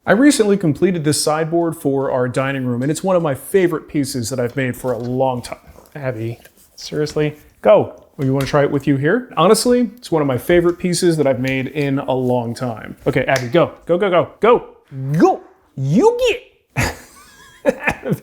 I recently completed this sideboard for our dining room, and it's one of my favorite pieces that I've made for a long time. Abby, seriously? Go. Well, you want to try it with you here? Honestly, it's one of my favorite pieces that I've made in a long time. Okay, Abby, go. Go, go, go, go. Go. You get.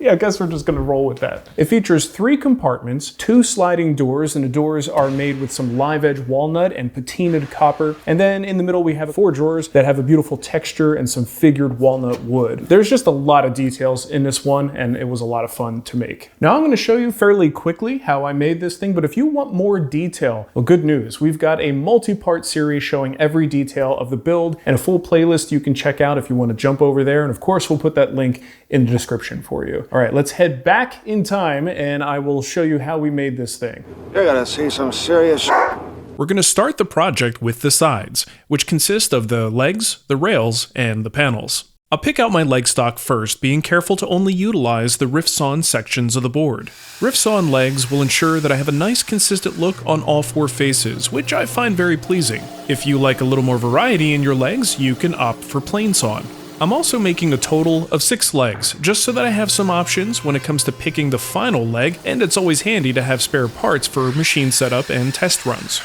Yeah, I guess we're just gonna roll with that. It features 3 compartments, 2 sliding doors, and the doors are made with some live edge walnut and patinaed copper. And then in the middle we have 4 drawers that have a beautiful texture and some figured walnut wood. There's just a lot of details in this one, and it was a lot of fun to make. Now I'm gonna show you fairly quickly how I made this thing, but if you want more detail, well, good news. We've got a multi-part series showing every detail of the build and a full playlist you can check out if you want to jump over there. And of course, we'll put that link in the description for you. All right, let's head back in time and I will show you how we made this thing. You're gonna see some serious. We're going to start the project with the sides, which consist of the legs, the rails, and the panels. I'll pick out my leg stock first, being careful to only utilize the rift-sawn sections of the board. Rift-sawn legs will ensure that I have a nice consistent look on all 4 faces, which I find very pleasing. If you like a little more variety in your legs, you can opt for plain sawn. I'm also making a total of 6 legs, just so that I have some options when it comes to picking the final leg, and it's always handy to have spare parts for machine setup and test runs.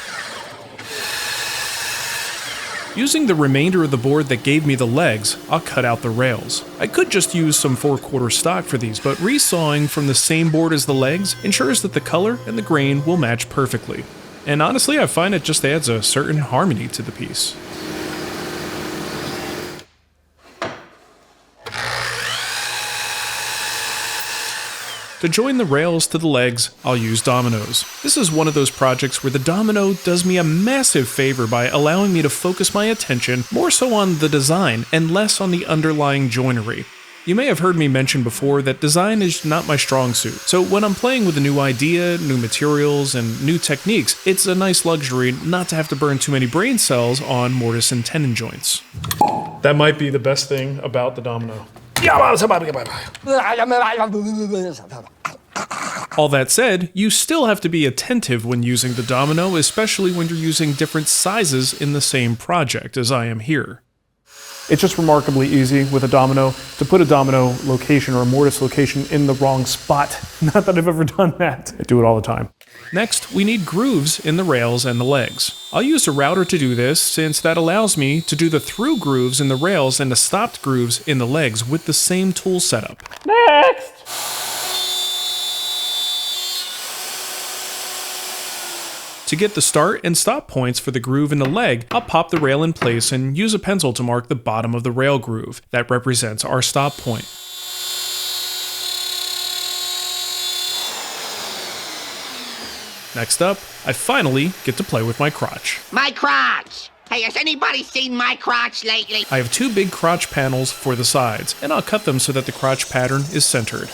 Using the remainder of the board that gave me the legs, I'll cut out the rails. I could just use some 4/4 stock for these, but resawing from the same board as the legs ensures that the color and the grain will match perfectly. And honestly, I find it just adds a certain harmony to the piece. To join the rails to the legs, I'll use dominoes. This is one of those projects where the domino does me a massive favor by allowing me to focus my attention more so on the design and less on the underlying joinery. You may have heard me mention before that design is not my strong suit, so when I'm playing with a new idea, new materials, and new techniques, it's a nice luxury not to have to burn too many brain cells on mortise and tenon joints. That might be the best thing about the domino. All that said, you still have to be attentive when using the domino, especially when you're using different sizes in the same project, as I am here. It's just remarkably easy with a domino to put a domino location or a mortise location in the wrong spot. Not that I've ever done that. I do it all the time. Next, we need grooves in the rails and the legs. I'll use a router to do this, since that allows me to do the through grooves in the rails and the stopped grooves in the legs with the same tool setup. Next! To get the start and stop points for the groove in the leg, I'll pop the rail in place and use a pencil to mark the bottom of the rail groove. That represents our stop point. Next up, I finally get to play with my crotch. My crotch! Hey, has anybody seen my crotch lately? I have 2 big crotch panels for the sides, and I'll cut them so that the crotch pattern is centered.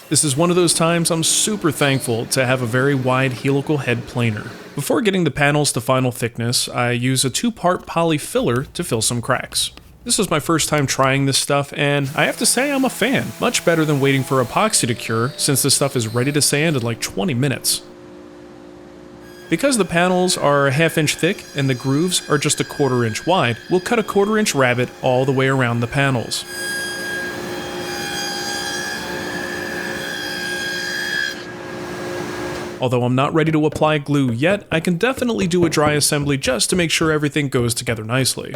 This is one of those times I'm super thankful to have a very wide helical head planer. Before getting the panels to final thickness, I use a 2-part poly filler to fill some cracks. This is my first time trying this stuff, and I have to say I'm a fan. Much better than waiting for epoxy to cure, since this stuff is ready to sand in like 20 minutes. Because the panels are a 1/2 inch thick and the grooves are just a 1/4 inch wide, we'll cut a 1/4 inch rabbet all the way around the panels. Although I'm not ready to apply glue yet, I can definitely do a dry assembly just to make sure everything goes together nicely.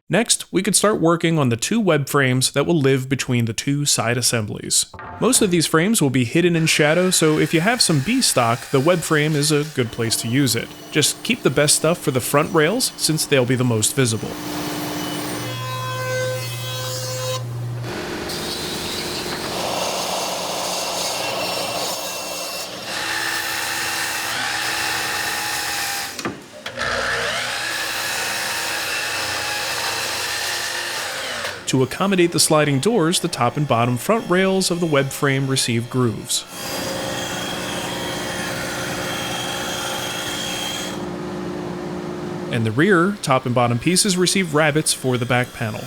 Next, we could start working on the 2 web frames that will live between the 2 side assemblies. Most of these frames will be hidden in shadow, so if you have some B stock, the web frame is a good place to use it. Just keep the best stuff for the front rails, since they'll be the most visible. To accommodate the sliding doors, the top and bottom front rails of the web frame receive grooves. And the rear, top and bottom pieces receive rabbets for the back panel.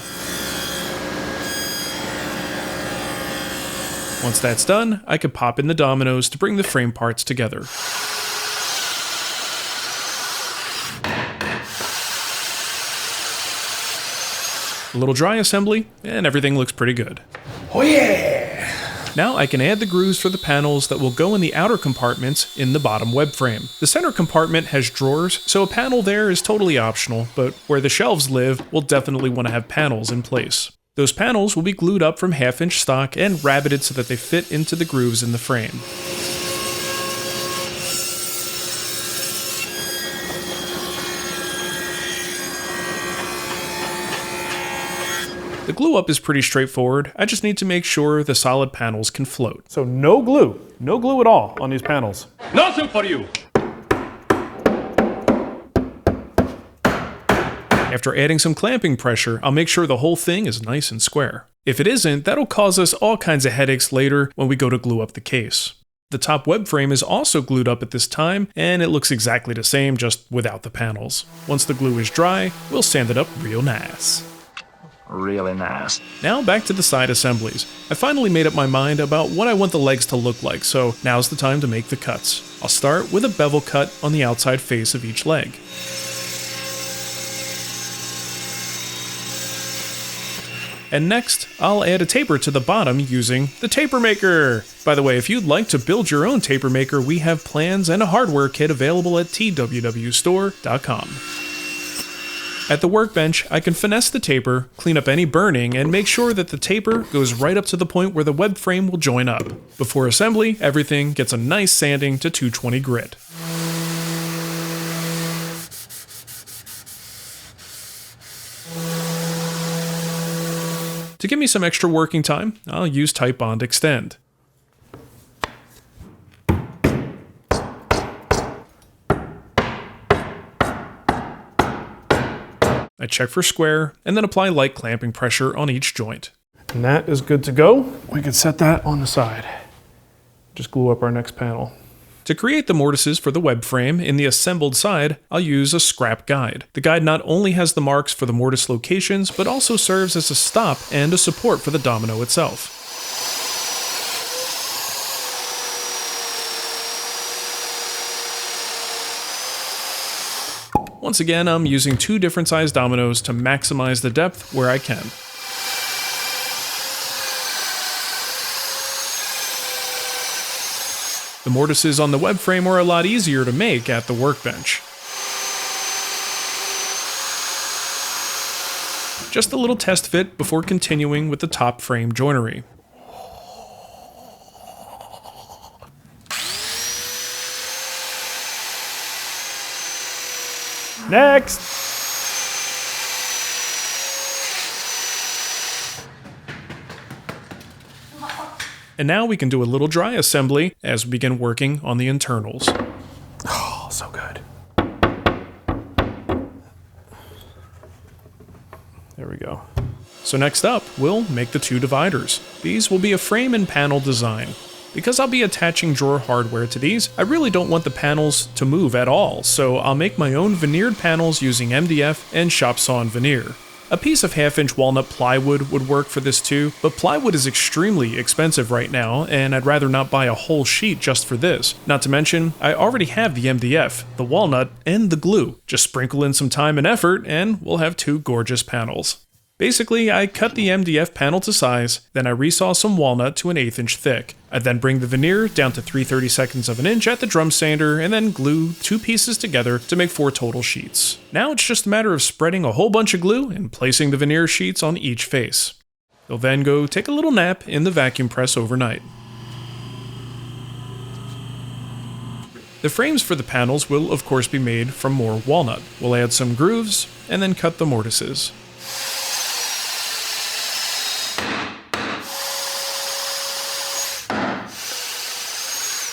Once that's done, I can pop in the dominoes to bring the frame parts together. A little dry assembly, and everything looks pretty good. Oh yeah! Now I can add the grooves for the panels that will go in the outer compartments in the bottom web frame. The center compartment has drawers, so a panel there is totally optional, but where the shelves live, we'll definitely want to have panels in place. Those panels will be glued up from 1/2-inch stock and rabbeted so that they fit into the grooves in the frame. The glue up is pretty straightforward. I just need to make sure the solid panels can float. So no glue at all on these panels. Nothing for you! After adding some clamping pressure, I'll make sure the whole thing is nice and square. If it isn't, that'll cause us all kinds of headaches later when we go to glue up the case. The top web frame is also glued up at this time, and it looks exactly the same, just without the panels. Once the glue is dry, we'll sand it up real nice. Really nice. Now back to the side assemblies. I finally made up my mind about what I want the legs to look like, so now's the time to make the cuts. I'll start with a bevel cut on the outside face of each leg. And next, I'll add a taper to the bottom using the taper maker. By the way, if you'd like to build your own taper maker, we have plans and a hardware kit available at TWWstore.com. At the workbench, I can finesse the taper, clean up any burning, and make sure that the taper goes right up to the point where the web frame will join up. Before assembly, everything gets a nice sanding to 220 grit. To give me some extra working time, I'll use Titebond Extend. I check for square, and then apply light clamping pressure on each joint. And that is good to go. We can set that on the side. Just glue up our next panel. To create the mortises for the web frame in the assembled side, I'll use a scrap guide. The guide not only has the marks for the mortise locations, but also serves as a stop and a support for the domino itself. Once again, I'm using 2 different size dominoes to maximize the depth where I can. The mortises on the web frame are a lot easier to make at the workbench. Just a little test fit before continuing with the top frame joinery. Next! And now we can do a little dry assembly as we begin working on the internals. Oh, so good. There we go. So next up, we'll make the 2 dividers. These will be a frame and panel design. Because I'll be attaching drawer hardware to these, I really don't want the panels to move at all, so I'll make my own veneered panels using MDF and shop sawn veneer. A piece of 1/2-inch walnut plywood would work for this too, but plywood is extremely expensive right now, and I'd rather not buy a whole sheet just for this. Not to mention, I already have the MDF, the walnut, and the glue. Just sprinkle in some time and effort, and we'll have 2 gorgeous panels. Basically, I cut the MDF panel to size, then I resaw some walnut to an 1/8 thick. I then bring the veneer down to 3/32 of an inch at the drum sander, and then glue 2 pieces together to make 4 total sheets. Now it's just a matter of spreading a whole bunch of glue and placing the veneer sheets on each face. They'll then go take a little nap in the vacuum press overnight. The frames for the panels will of course be made from more walnut. We'll add some grooves, and then cut the mortises.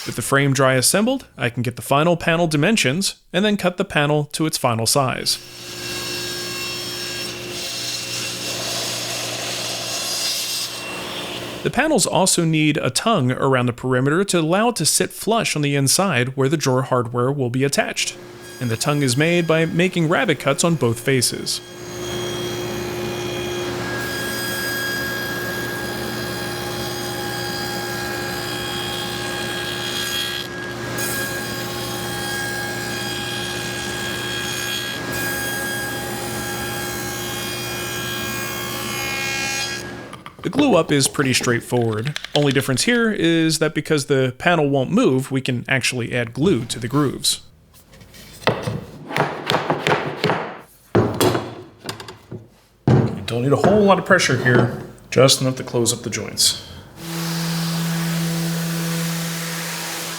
With the frame dry assembled, I can get the final panel dimensions, and then cut the panel to its final size. The panels also need a tongue around the perimeter to allow it to sit flush on the inside where the drawer hardware will be attached. And the tongue is made by making rabbet cuts on both faces. The glue up is pretty straightforward. Only difference here is that because the panel won't move, we can actually add glue to the grooves. You don't need a whole lot of pressure here, just enough to close up the joints.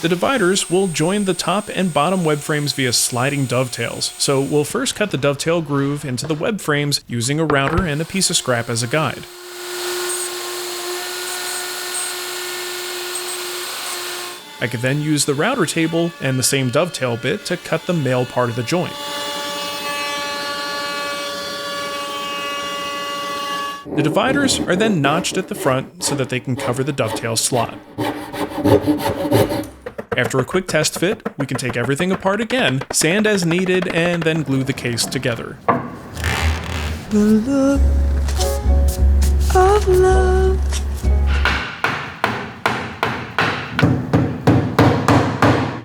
The dividers will join the top and bottom web frames via sliding dovetails, so we'll first cut the dovetail groove into the web frames using a router and a piece of scrap as a guide. I could then use the router table and the same dovetail bit to cut the male part of the joint. The dividers are then notched at the front so that they can cover the dovetail slot. After a quick test fit, we can take everything apart again, sand as needed, and then glue the case together. The look of love.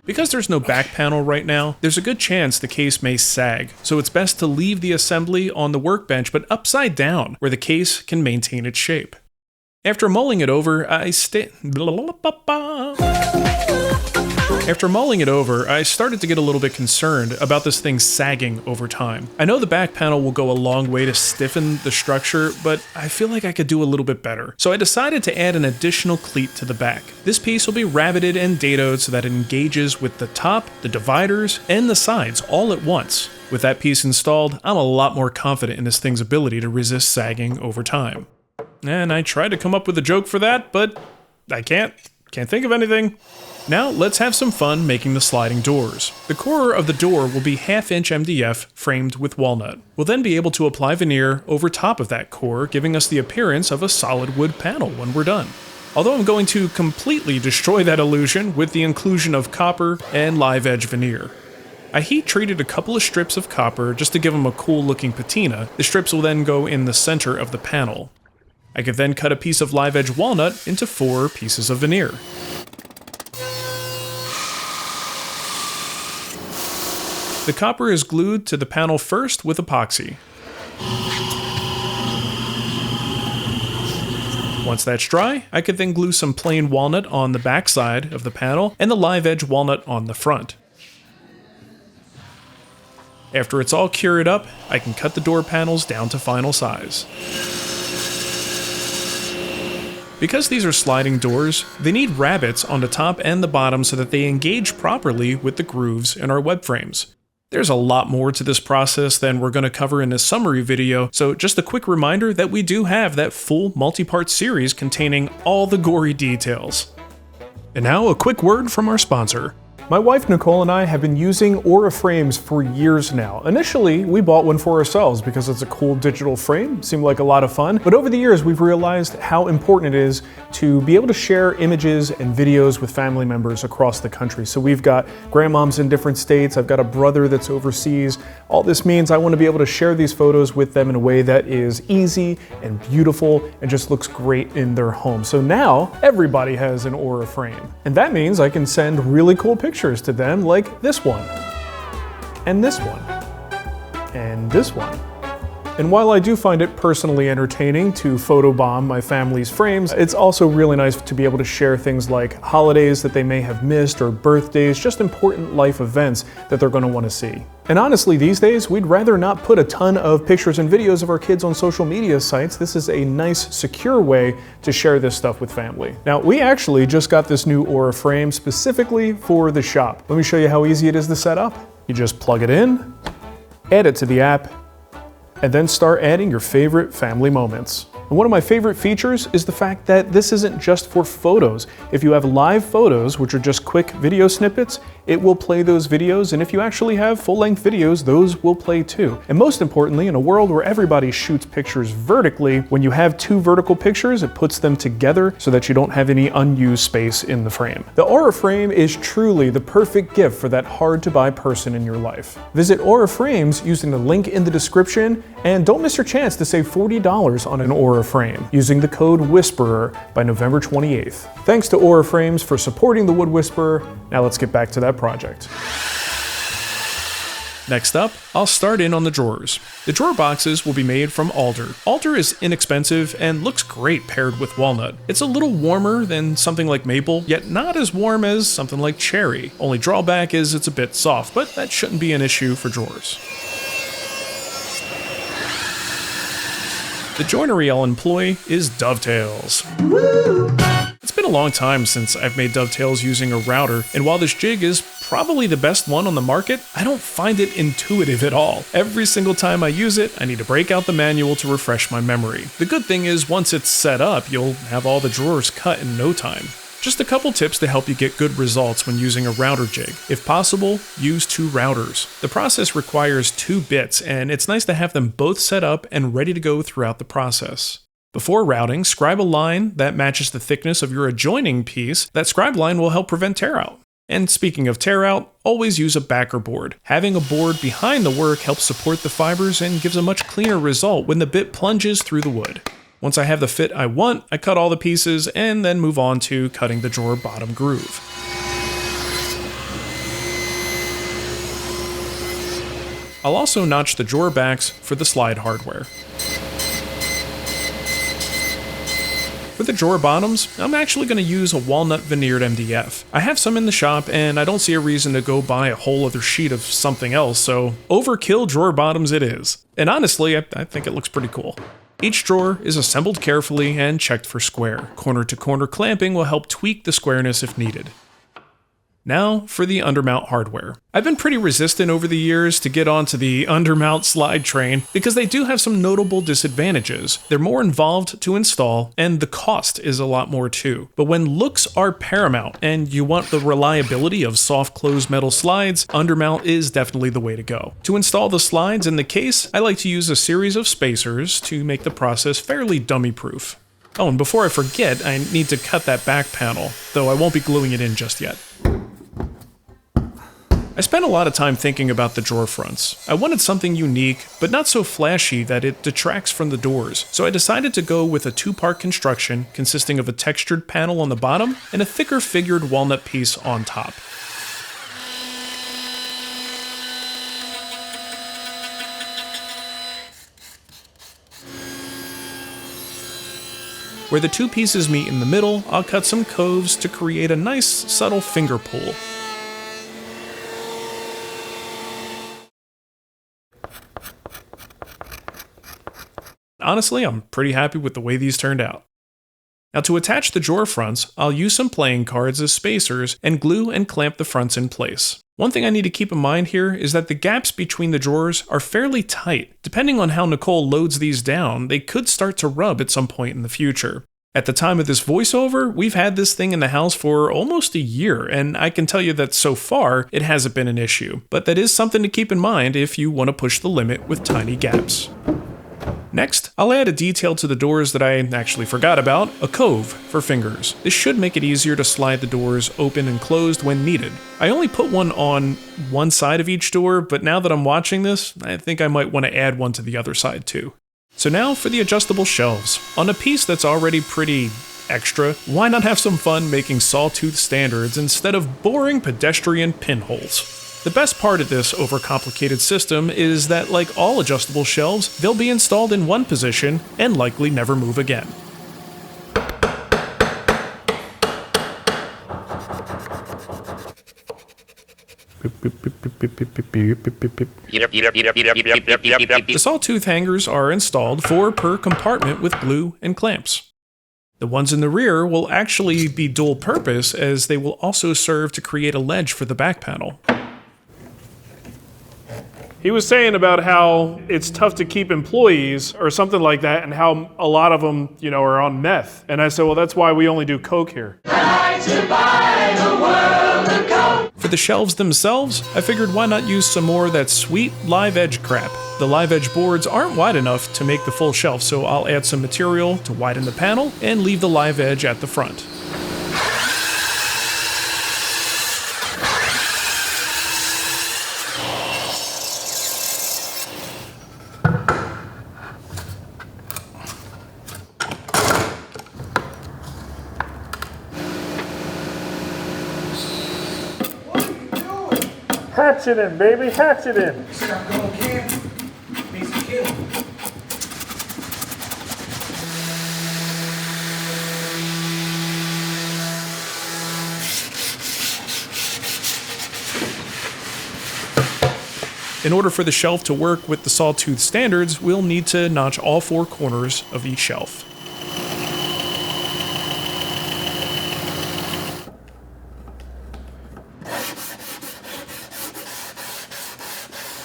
Because there's no back panel right now, there's a good chance the case may sag, so it's best to leave the assembly on the workbench but upside down, where the case can maintain its shape. After mulling it over, I started to get a little bit concerned about this thing sagging over time. I know the back panel will go a long way to stiffen the structure, but I feel like I could do a little bit better. So I decided to add an additional cleat to the back. This piece will be rabbeted and dadoed so that it engages with the top, the dividers, and the sides all at once. With that piece installed, I'm a lot more confident in this thing's ability to resist sagging over time. And I tried to come up with a joke for that, but I can't think of anything. Now let's have some fun making the sliding doors. The core of the door will be 1/2" MDF framed with walnut. We'll then be able to apply veneer over top of that core, giving us the appearance of a solid wood panel when we're done. Although I'm going to completely destroy that illusion with the inclusion of copper and live edge veneer. I heat treated a couple of strips of copper just to give them a cool looking patina. The strips will then go in the center of the panel. I could then cut a piece of live edge walnut into 4 pieces of veneer. The copper is glued to the panel first with epoxy. Once that's dry, I could then glue some plain walnut on the back side of the panel and the live edge walnut on the front. After it's all cured up, I can cut the door panels down to final size. Because these are sliding doors, they need rabbets on the top and the bottom so that they engage properly with the grooves in our web frames. There's a lot more to this process than we're going to cover in this summary video, so just a quick reminder that we do have that full multi-part series containing all the gory details. And now a quick word from our sponsor. My wife Nicole and I have been using Aura frames for years now. Initially, we bought one for ourselves because it's a cool digital frame, seemed like a lot of fun. But over the years, we've realized how important it is to be able to share images and videos with family members across the country. So we've got grandmoms in different states, I've got a brother that's overseas. All this means I want to be able to share these photos with them in a way that is easy and beautiful and just looks great in their home. So now, everybody has an Aura frame. And that means I can send really cool pictures to them like this one, and this one, and this one. And while I do find it personally entertaining to photobomb my family's frames, it's also really nice to be able to share things like holidays that they may have missed or birthdays, just important life events that they're going to want to see. And honestly, these days, we'd rather not put a ton of pictures and videos of our kids on social media sites. This is a nice, secure way to share this stuff with family. Now, we actually just got this new Aura frame specifically for the shop. Let me show you how easy it is to set up. You just plug it in, add it to the app, and then start adding your favorite family moments. And one of my favorite features is the fact that this isn't just for photos. If you have live photos, which are just quick video snippets, it will play those videos, and if you actually have full-length videos, those will play too. And most importantly, in a world where everybody shoots pictures vertically, when you have 2 vertical pictures, it puts them together so that you don't have any unused space in the frame. The Aura frame is truly the perfect gift for that hard-to-buy person in your life. Visit Aura Frames using the link in the description, and don't miss your chance to save $40 on an Aura frame using the code WHISPERER by November 28th. Thanks to Aura Frames for supporting the Wood Whisperer. Now let's get back to that project. Next up, I'll start in on the drawers. The drawer boxes will be made from alder. Alder is inexpensive and looks great paired with walnut. It's a little warmer than something like maple, yet not as warm as something like cherry. Only drawback is it's a bit soft, but that shouldn't be an issue for drawers. The joinery I'll employ is Dovetails. It's been a long time since I've made dovetails using a router, and while this jig is probably the best one on the market, I don't find it intuitive at all. Every single time I use it, I need to break out the manual to refresh my memory. The good thing is, once it's set up, you'll have all the drawers cut in no time. Just a couple tips to help you get good results when using a router jig. If possible, use 2 routers. The process requires 2 bits, and it's nice to have them both set up and ready to go throughout the process. Before routing, scribe a line that matches the thickness of your adjoining piece. That scribe line will help prevent tear out. And speaking of tear out, always use a backer board. Having a board behind the work helps support the fibers and gives a much cleaner result when the bit plunges through the wood. Once I have the fit I want, I cut all the pieces and then move on to cutting the drawer bottom groove. I'll also notch the drawer backs for the slide hardware. For the drawer bottoms, I'm actually going to use a walnut veneered MDF. I have some in the shop and I don't see a reason to go buy a whole other sheet of something else, so Overkill drawer bottoms it is. And honestly, I think it looks pretty cool. Each drawer is assembled carefully and checked for square. Corner-to-corner clamping will help tweak the squareness if needed. Now for the undermount hardware. I've been pretty resistant over the years to get onto the undermount slide train because they do have some notable disadvantages. They're more involved to install and the cost is a lot more too. But when looks are paramount and you want the reliability of soft closed metal slides, undermount is definitely the way to go. To install the slides in the case, I like to use a series of spacers to make the process fairly dummy proof. Oh, and before I forget, I need to cut that back panel, though I won't be gluing it in just yet. I spent a lot of time thinking about the drawer fronts. I wanted something unique, but not so flashy that it detracts from the doors, so I decided to go with a 2-part construction consisting of a textured panel on the bottom and a thicker figured walnut piece on top. Where the 2 pieces meet in the middle, I'll cut some coves to create a nice, subtle finger pull. Honestly, I'm pretty happy with the way these turned out. Now to attach the drawer fronts, I'll use some playing cards as spacers and glue and clamp the fronts in place. One thing I need to keep in mind here is that the gaps between the drawers are fairly tight. Depending on how Nicole loads these down, they could start to rub at some point in the future. At the time of this voiceover, we've had this thing in the house for almost a year, and I can tell you that so far, it hasn't been an issue. But that is something to keep in mind if you want to push the limit with tiny gaps. Next, I'll add a detail to the doors that I actually forgot about, a cove for fingers. This should make it easier to slide the doors open and closed when needed. I only put one on one side of each door, but now that I'm watching this, I think I might want to add one to the other side too. So now for the adjustable shelves. On a piece that's already pretty extra, why not have some fun making sawtooth standards instead of boring pedestrian pinholes? The best part of this overcomplicated system is that, like all adjustable shelves, they'll be installed in one position and likely never move again. The sawtooth hangers are installed 4 per compartment with glue and clamps. The ones in the rear will actually be dual purpose as they will also serve to create a ledge for the back panel. He was saying about how it's tough to keep employees or something like that, and how a lot of them, are on meth. And I said, well, that's why we only do coke here. For the shelves themselves, I figured why not use some more of that sweet live edge crap. The live edge boards aren't wide enough to make the full shelf, so I'll add some material to widen the panel and leave the live edge at the front. Hatch it in, baby, hatch it in. Stop going camp. Makes me kill. In order for the shelf to work with the sawtooth standards, we'll need to notch all 4 corners of each shelf.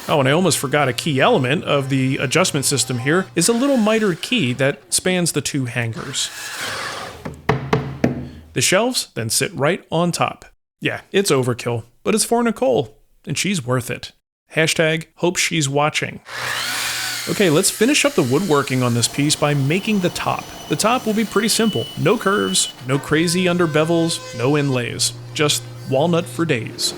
Oh, and I almost forgot a key element of the adjustment system here is a little mitered key that spans the 2 hangers. The shelves then sit right on top. Yeah, it's overkill, but it's for Nicole, and she's worth it. Hashtag hope she's watching. Okay, let's finish up the woodworking on this piece by making the top. The top will be pretty simple. No curves, no crazy under bevels, no inlays. Just walnut for days.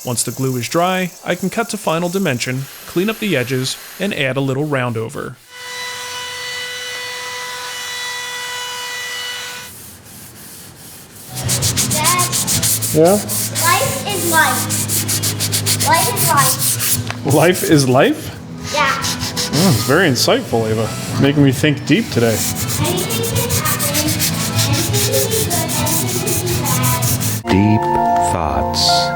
Once the glue is dry, I can cut to final dimension, clean up the edges, and add a little round over. Dad, Yeah? life is life. Life is life. Life is life? Yeah. Oh, it's very insightful, Ava. Making me think deep today. Anything can happen. Anything can be good. Anything can be bad. Deep Thoughts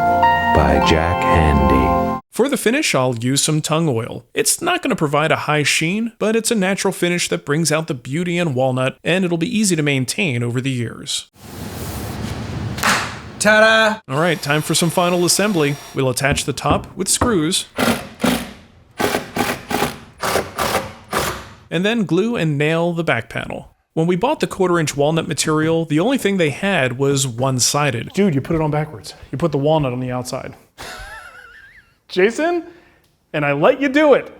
by Jack Handy. For the finish, I'll use some tung oil. It's not going to provide a high sheen, but it's a natural finish that brings out the beauty in walnut, and it'll be easy to maintain over the years. Ta-da! Alright, time for some final assembly. We'll attach the top with screws, and then glue and nail the back panel. When we bought the 1/4-inch walnut material, the only thing they had was one-sided. Dude, you put it on backwards. You put the walnut on the outside. Jason, and I let you do it.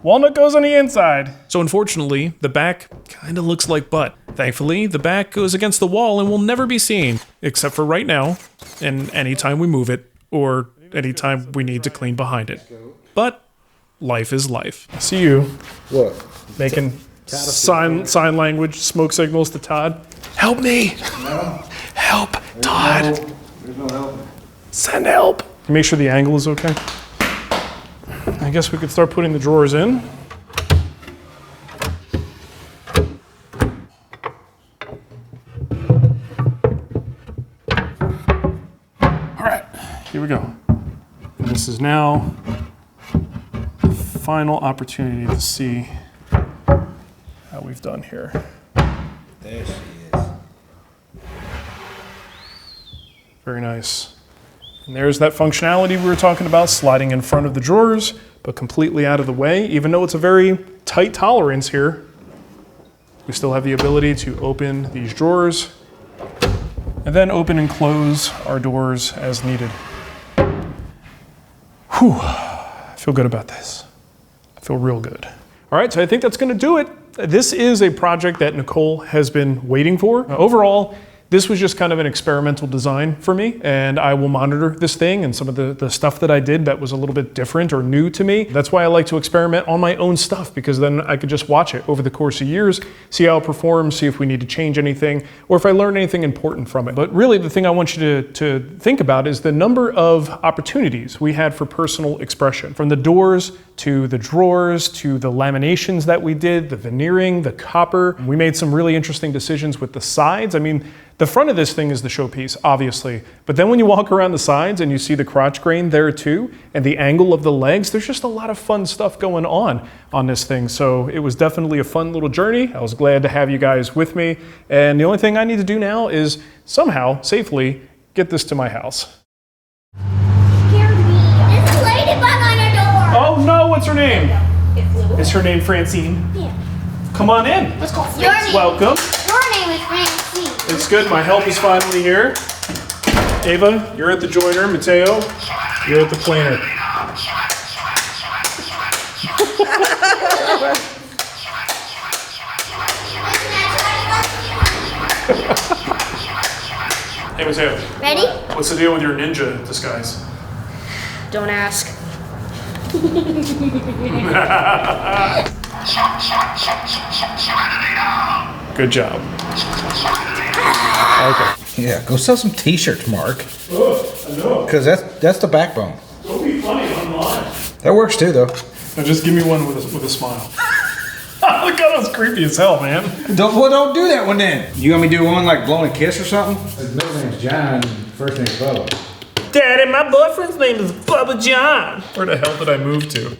Walnut goes on the inside. So unfortunately, the back kinda looks like butt. Thankfully, the back goes against the wall and will never be seen, except for right now, and anytime we move it, or anytime we need to clean behind it. But life is life. I see you. What? Making sign language, smoke signals to Todd. Help me! Help, Todd! There's no help. Send help! Make sure the angle is okay. I guess we could start putting the drawers in. All right, here we go. And this is now the final opportunity to see how we've done here. There she is. Very nice. And there's that functionality we were talking about, sliding in front of the drawers, but completely out of the way. Even though it's a very tight tolerance here, we still have the ability to open these drawers and then open and close our doors as needed. Whew, I feel good about this. I feel real good. All right, so I think that's gonna do it. This is a project that Nicole has been waiting for. Overall, this was just kind of an experimental design for me, and I will monitor this thing and some of the stuff that I did that was a little bit different or new to me. That's why I like to experiment on my own stuff, because then I could just watch it over the course of years, see how it performs, see if we need to change anything, or if I learn anything important from it. But really the thing I want you to think about is the number of opportunities we had for personal expression. From the doors to the drawers, to the laminations that we did, the veneering, the copper. We made some really interesting decisions with the sides. I mean, the front of this thing is the showpiece, obviously, but then when you walk around the sides and you see the crotch grain there too, and the angle of the legs, there's just a lot of fun stuff going on this thing. So it was definitely a fun little journey. I was glad to have you guys with me. And the only thing I need to do now is somehow, safely, get this to my house. Scared me. There's a ladybug on your door. Oh no, what's her name? Is her name Francine? Yeah. Come on in. Let's go. Your name. Welcome. Your name is Francine. It's good, my help is finally here. Ava, you're at the joiner. Mateo, you're at the planer. Hey, Mateo. Ready? What's the deal with your ninja disguise? Don't ask. Good job. Okay. Yeah, go sell some t-shirts, Mark. Oh, I know. Because that's the backbone. Don't be funny online. That works too, though. Now just give me one with a smile. Look at that's creepy as hell, man. Don't do that one then. You want me to do one like blowing a kiss or something? His middle name's John, first name's Bubba. Daddy, my boyfriend's name is Bubba John. Where the hell did I move to?